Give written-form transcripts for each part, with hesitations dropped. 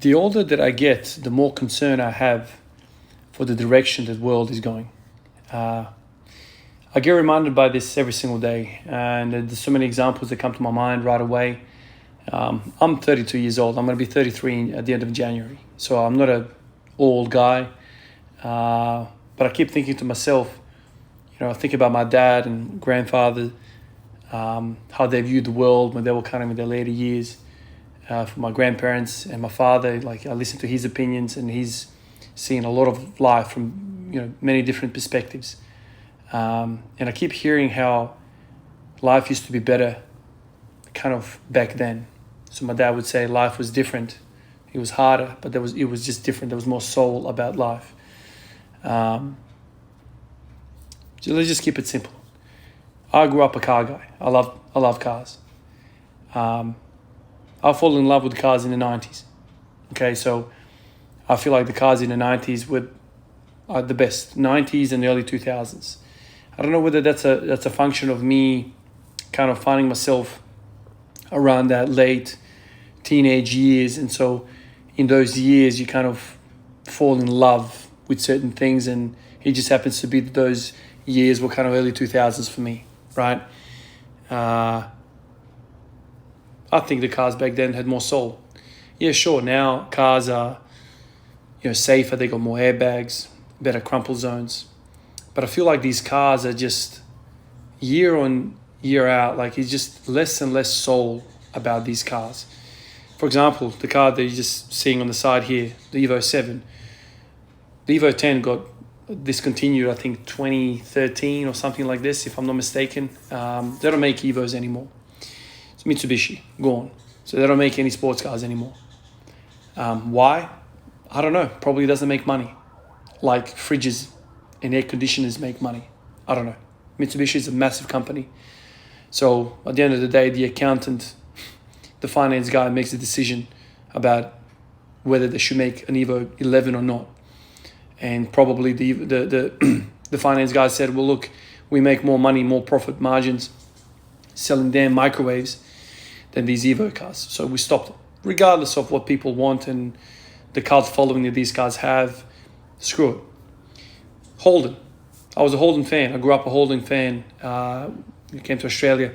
The older that I get, the more concern I have for the direction that the world is going. I get reminded by this every single day, and there's so many examples that come to my mind right away. I'm 32 years old. I'm going to be 33 at the end of January. So I'm not an old guy, but I keep thinking to myself, I think about my dad and grandfather, how they viewed the world when they were kind of in their later years. For my grandparents and my father, like I listen to his opinions, and he's seen a lot of life from many different perspectives. And I keep hearing how life used to be better kind of back then. So my dad would say life was different. It was harder, but it was just different. There was more soul about life. So let's just keep it simple. I grew up a car guy. I love cars. I fall in love with cars in the 90s. Okay, so I feel like the cars in the 90s are the best. 90s and the early 2000s. I don't know whether that's a function of me kind of finding myself around that late teenage years, and so in those years you kind of fall in love with certain things, and it just happens to be that those years were kind of early 2000s for me, right? I think the cars back then had more soul. Yeah, sure, now cars are safer, they got more airbags, better crumple zones. But I feel like these cars are just year on, year out, like it's just less and less soul about these cars. For example, the car that you're just seeing on the side here, the Evo 7. The Evo 10 got discontinued, I think, 2013 or something like this, if I'm not mistaken. They don't make Evos anymore. It's Mitsubishi, gone. So they don't make any sports cars anymore. Why? I don't know. Probably doesn't make money. Like fridges and air conditioners make money. I don't know. Mitsubishi is a massive company. So at the end of the day, the accountant, the finance guy makes a decision about whether they should make an Evo 11 or not. And probably the finance guy said, well, look, we make more money, more profit margins selling damn microwaves than these Evo cars. So we stopped it. Regardless of what people want and the cult following that these cars have, screw it. Holden. I was a Holden fan. I grew up a Holden fan. Came to Australia,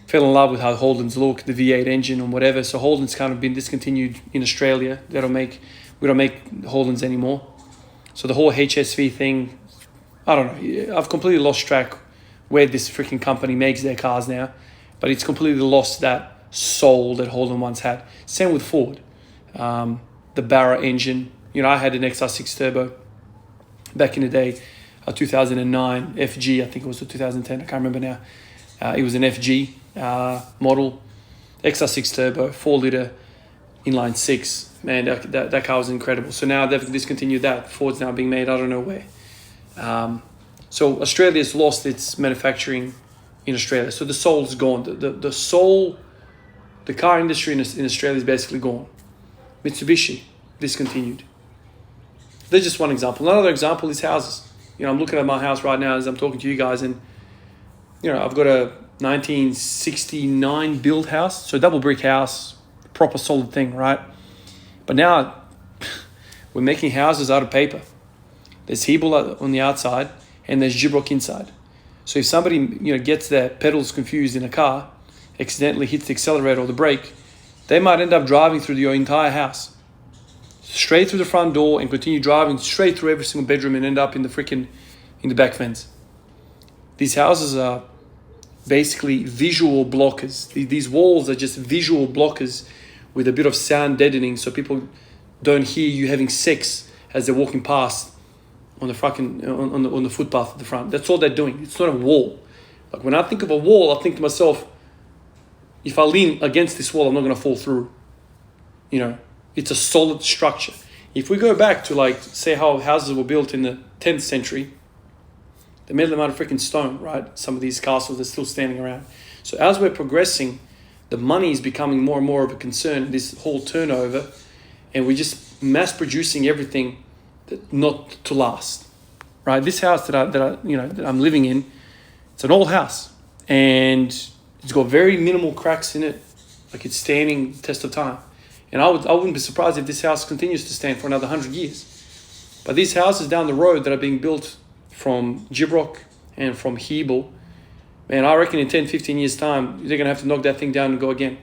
fell in love with how Holdens look, the V8 engine and whatever. So Holden's kind of been discontinued in Australia. We don't make Holdens anymore. So the whole HSV thing, I don't know. I've completely lost track where this freaking company makes their cars now, but it's completely lost that soul that Holden once had. Same with Ford. The Barra engine. I had an XR6 turbo back in the day, a 2009 FG, I think it was a 2010, I can't remember now. It was an FG model, XR6 turbo, 4-litre inline 6. Man, that car was incredible. So now they've discontinued that. Ford's now being made, I don't know where. So Australia's lost its manufacturing in Australia. So the soul's gone. The soul, the car industry in Australia is basically gone. Mitsubishi, discontinued. There's just one example. Another example is houses. I'm looking at my house right now as I'm talking to you guys, and I've got a 1969 built house, so double brick house, proper solid thing, right? But now we're making houses out of paper. There's Hebel on the outside and there's Djuric inside. So if somebody gets their pedals confused in a car, accidentally hits the accelerator or the brake, they might end up driving through your entire house, straight through the front door, and continue driving straight through every single bedroom and end up in the back fence. These houses are basically visual blockers. These walls are just visual blockers with a bit of sound deadening, so people don't hear you having sex as they're walking past on the on the footpath at the front. That's all they're doing. It's not a wall. Like when I think of a wall, I think to myself, if I lean against this wall, I'm not going to fall through. It's a solid structure. If we go back to say how houses were built in the 10th century, they made them out of freaking stone, right? Some of these castles are still standing around. So as we're progressing, the money is becoming more and more of a concern, this whole turnover, and we're just mass producing everything that not to last, right? This house that I'm living in, it's an old house, and it's got very minimal cracks in it, like it's standing the test of time. And I wouldn't be surprised if this house continues to stand for another 100 years. But these houses down the road that are being built from Djuric and from Hebel, man, I reckon in 10, 15 years' time, they're going to have to knock that thing down and go again.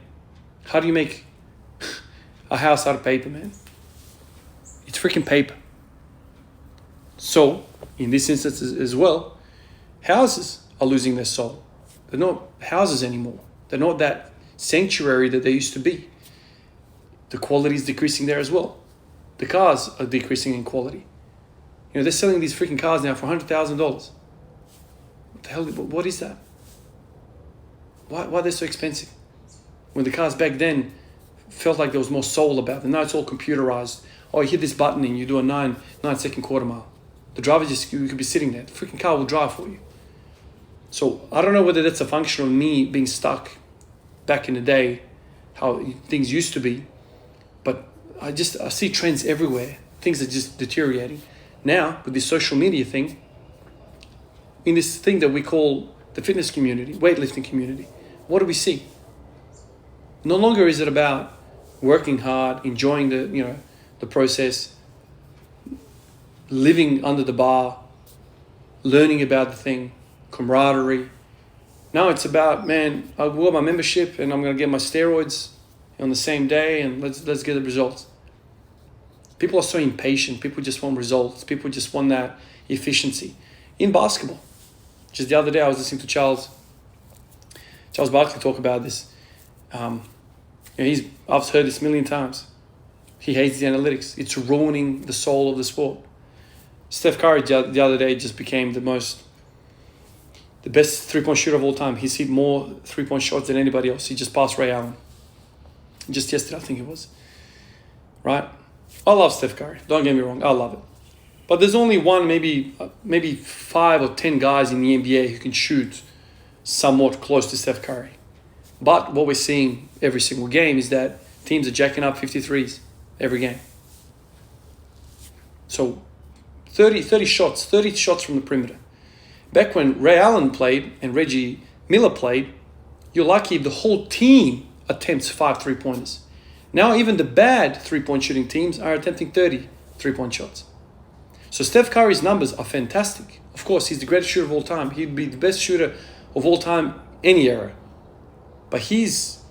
How do you make a house out of paper, man? It's freaking paper. So, in this instance as well, houses are losing their soul. They're not houses anymore. They're not that sanctuary that they used to be. The quality is decreasing there as well. The cars are decreasing in quality. You know, they're selling these freaking cars now for $100,000. What the hell? What is that? Why are they so expensive? When the cars back then felt like there was more soul about them. Now it's all computerized. Oh, you hit this button and you do a 9-second quarter mile. The driver you could be sitting there. The freaking car will drive for you. So I don't know whether that's a function of me being stuck back in the day, how things used to be, but I see trends everywhere. Things are just deteriorating. Now, with this social media thing, in this thing that we call the fitness community, weightlifting community, what do we see? No longer is it about working hard, enjoying the process, living under the bar, learning about the thing, camaraderie. Now it's about, man, I bought my membership and I'm going to get my steroids on the same day and let's get the results. People are so impatient. People just want results. People just want that efficiency. In basketball, just the other day I was listening to Charles Barkley talk about this. I've heard this a million times. He hates the analytics. It's ruining the soul of the sport. Steph Curry the other day just became the best three-point shooter of all time. He's hit more three-point shots than anybody else. He just passed Ray Allen. Just yesterday, I think it was. Right? I love Steph Curry. Don't get me wrong. I love it. But there's only one, maybe 5 or 10 guys in the NBA who can shoot somewhat close to Steph Curry. But what we're seeing every single game is that teams are jacking up 53s every game. So 30 shots from the perimeter. Back when Ray Allen played and Reggie Miller played, you're lucky if the whole team attempts 5 3-pointers. Now even the bad 3-point shooting teams are attempting 30 3-point shots. So Steph Curry's numbers are fantastic. Of course, he's the greatest shooter of all time. He'd be the best shooter of all time any era. But he's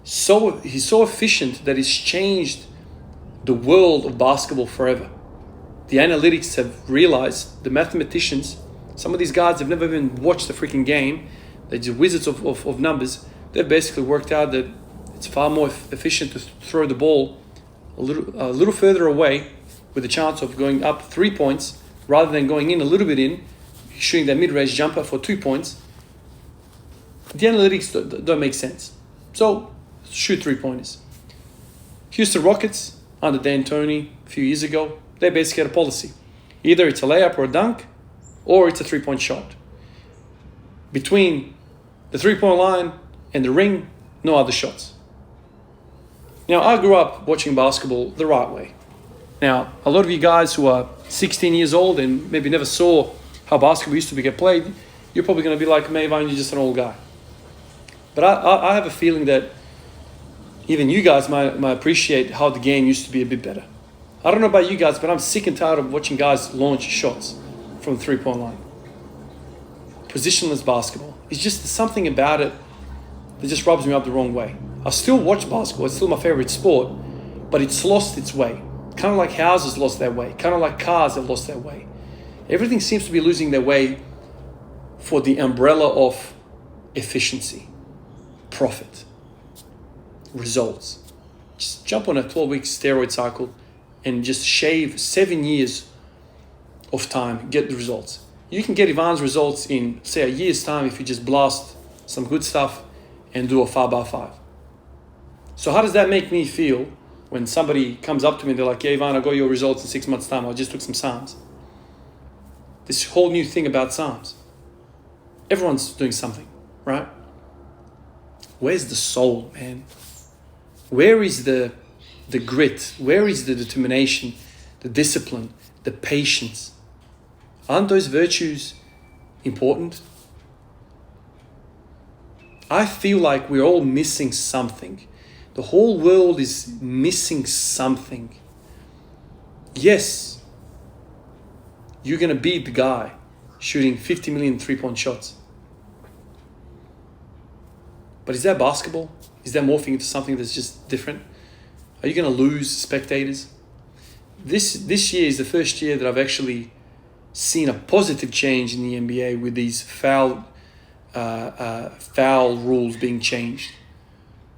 so efficient that he's changed the world of basketball forever. The analytics have realized, the mathematicians, some of these guys have never even watched the freaking game. They're just wizards of numbers. They've basically worked out that it's far more efficient to throw the ball a little further away with a chance of going up 3 points rather than going in a little bit in, shooting that mid-range jumper for 2 points. The analytics don't make sense. So shoot 3-pointers. Houston Rockets under D'Antoni a few years ago, they basically had a policy. Either it's a layup or a dunk, or it's a 3-point shot. Between the 3-point line and the ring, no other shots. Now, I grew up watching basketball the right way. Now, a lot of you guys who are 16 years old and maybe never saw how basketball used to get played, you're probably going to be like, Mayvine, you're just an old guy. But I have a feeling that even you guys might appreciate how the game used to be a bit better. I don't know about you guys, but I'm sick and tired of watching guys launch shots from the 3-point line. Positionless basketball. It's just something about it that just rubs me up the wrong way. I still watch basketball. It's still my favorite sport, but it's lost its way. Kind of like houses lost their way. Kind of like cars have lost their way. Everything seems to be losing their way for the umbrella of efficiency, profit, results. Just jump on a 12-week steroid cycle and just shave 7 years of time, get the results. You can get Ivan's results in, say, a year's time if you just blast some good stuff and do a 5x5. So how does that make me feel when somebody comes up to me and they're like, yeah, Ivan, I got your results in 6 months' time. I just took some Psalms. This whole new thing about Psalms. Everyone's doing something, right? Where's the soul, man? Where is the grit? Where is the determination, the discipline, the patience? Aren't those virtues important? I feel like we're all missing something The whole world is missing something. Yes, you're going to beat the guy shooting 50 million three-point shots. But is that basketball? Is that morphing into something that's just different? Are you going to lose spectators? This year is the first year that I've actually seen a positive change in the NBA with these foul rules being changed.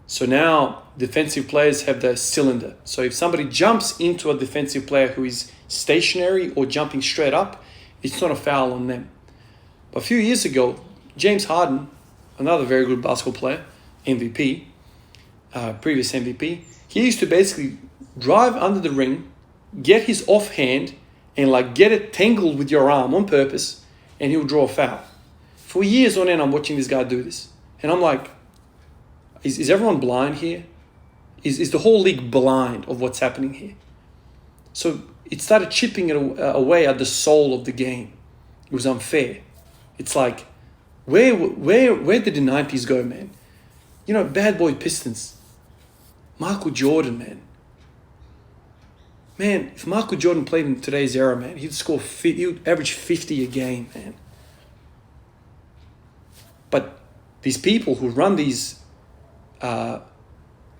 So now defensive players have the cylinder. So if somebody jumps into a defensive player who is stationary or jumping straight up, it's not a foul on them. But a few years ago, James Harden, another very good basketball player, MVP, previous MVP, he used to basically drive under the ring, get his offhand, and like get it tangled with your arm on purpose, and he would draw a foul. For years on end, I'm watching this guy do this. And I'm like, is everyone blind here? Is the whole league blind of what's happening here? So it started chipping it away at the soul of the game. It was unfair. It's like, where did the 90s go, man? You know, bad boy Pistons. Michael Jordan, man. Man, if Michael Jordan played in today's era, man, he would average 50 a game, man. But these people who run these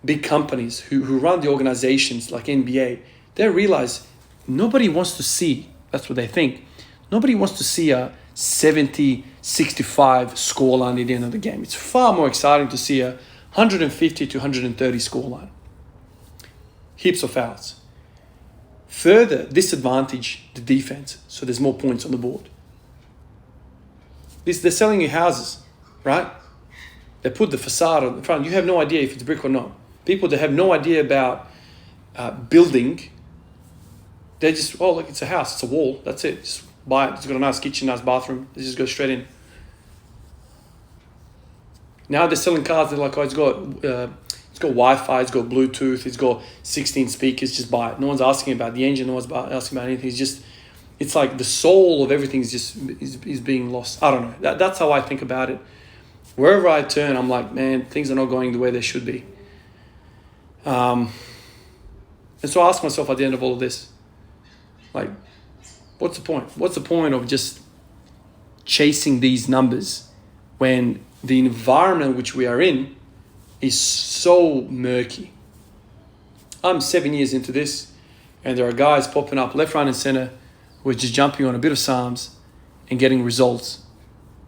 big companies, who run the organizations like NBA, they realize nobody wants to see, that's what they think, nobody wants to see a 70-65 scoreline at the end of the game. It's far more exciting to see a 150 to 130 scoreline. Heaps of fouls. Further disadvantage the defense, so there's more points on the board. They're selling you houses, right? They put the facade on the front. You have no idea if it's brick or not. People that have no idea about building, they just, oh, look, it's a house, it's a wall, that's it. Just buy it. It's got a nice kitchen, nice bathroom. They just go straight in. Now they're selling cars. They're like, oh, it's got Wi-Fi, it's got Bluetooth, it's got 16 speakers. Just buy it. No one's asking about the engine. No one's asking about anything. It's like the soul of everything is being lost. I don't know. That's how I think about it. Wherever I turn, I'm like, man, things are not going the way they should be. And so I ask myself at the end of all of this, like, what's the point? What's the point of just chasing these numbers when the environment which we are in is so murky? I'm 7 years into this, and there are guys popping up left, right, and center who are just jumping on a bit of Psalms and getting results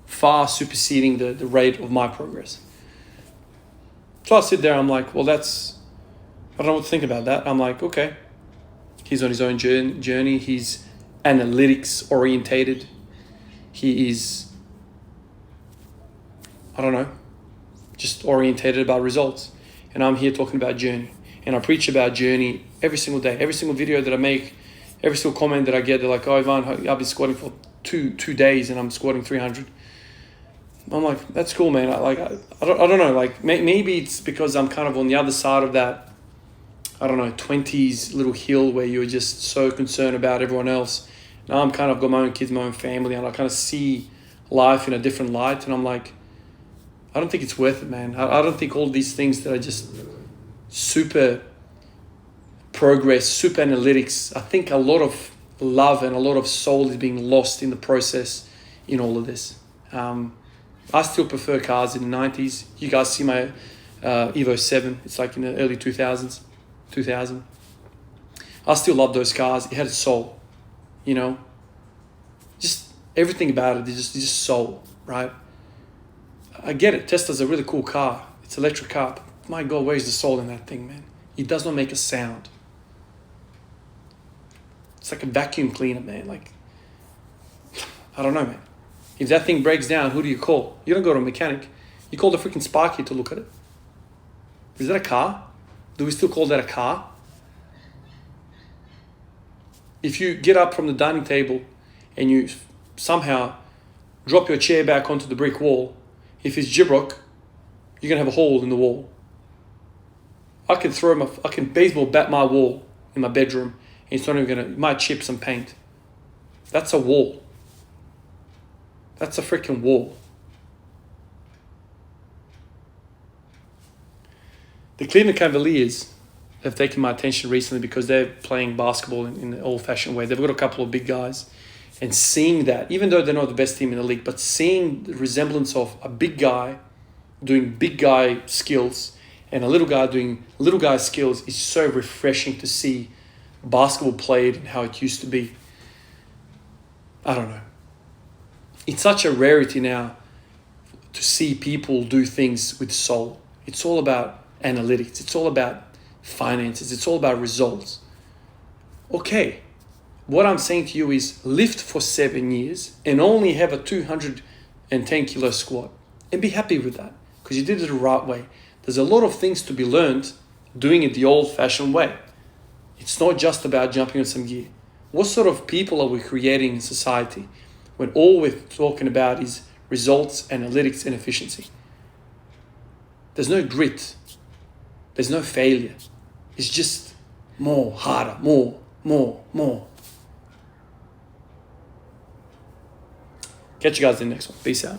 far superseding the rate of my progress. So I sit there, I'm like, well, I don't know what to think about that. I'm like, okay, he's on his own journey. He's analytics orientated. He is, I don't know, just orientated about results. And I'm here talking about journey. And I preach about journey every single day. Every single video that I make, every single comment that I get, they're like, oh, Ivan, I've been squatting for two days and I'm squatting 300. I'm like, that's cool, man. I don't know. Like, maybe it's because I'm kind of on the other side of that, I don't know, 20s little hill where you're just so concerned about everyone else. Now I'm kind of got my own kids, my own family, and I kind of see life in a different light. And I'm like, I don't think it's worth it, man. I don't think all these things that are just super progress, super analytics, I think a lot of love and a lot of soul is being lost in the process in all of this. I still prefer cars in the 90s. You guys see my Evo 7. It's like in the early 2000s. 2000. I still love those cars. It had a soul, you know. Just everything about it is just soul, right? I get it. Tesla's a really cool car. It's an electric car. But my God, where's the soul in that thing, man? It does not make a sound. It's like a vacuum cleaner, man. Like, I don't know, man. If that thing breaks down, who do you call? You don't go to a mechanic. You call the freaking Sparky to look at it. Is that a car? Do we still call that a car? If you get up from the dining table and you somehow drop your chair back onto the brick wall, if it's Djuric, you're going to have a hole in the wall. I can baseball bat my wall in my bedroom and it's not even it might chip some paint. That's a wall. That's a freaking wall. The Cleveland Cavaliers have taken my attention recently because they're playing basketball in an old-fashioned way. They've got a couple of big guys. And seeing that, even though they're not the best team in the league, but seeing the resemblance of a big guy doing big guy skills and a little guy doing little guy skills is so refreshing to see basketball played and how it used to be. I don't know. It's such a rarity now to see people do things with soul. It's all about analytics. It's all about finances. It's all about results. Okay. What I'm saying to you is lift for 7 years and only have a 210 kilo squat and be happy with that because you did it the right way. There's a lot of things to be learned doing it the old-fashioned way. It's not just about jumping on some gear. What sort of people are we creating in society when all we're talking about is results, analytics, and efficiency? There's no grit. There's no failure. It's just more, harder, more. Catch you guys in the next one. Peace out.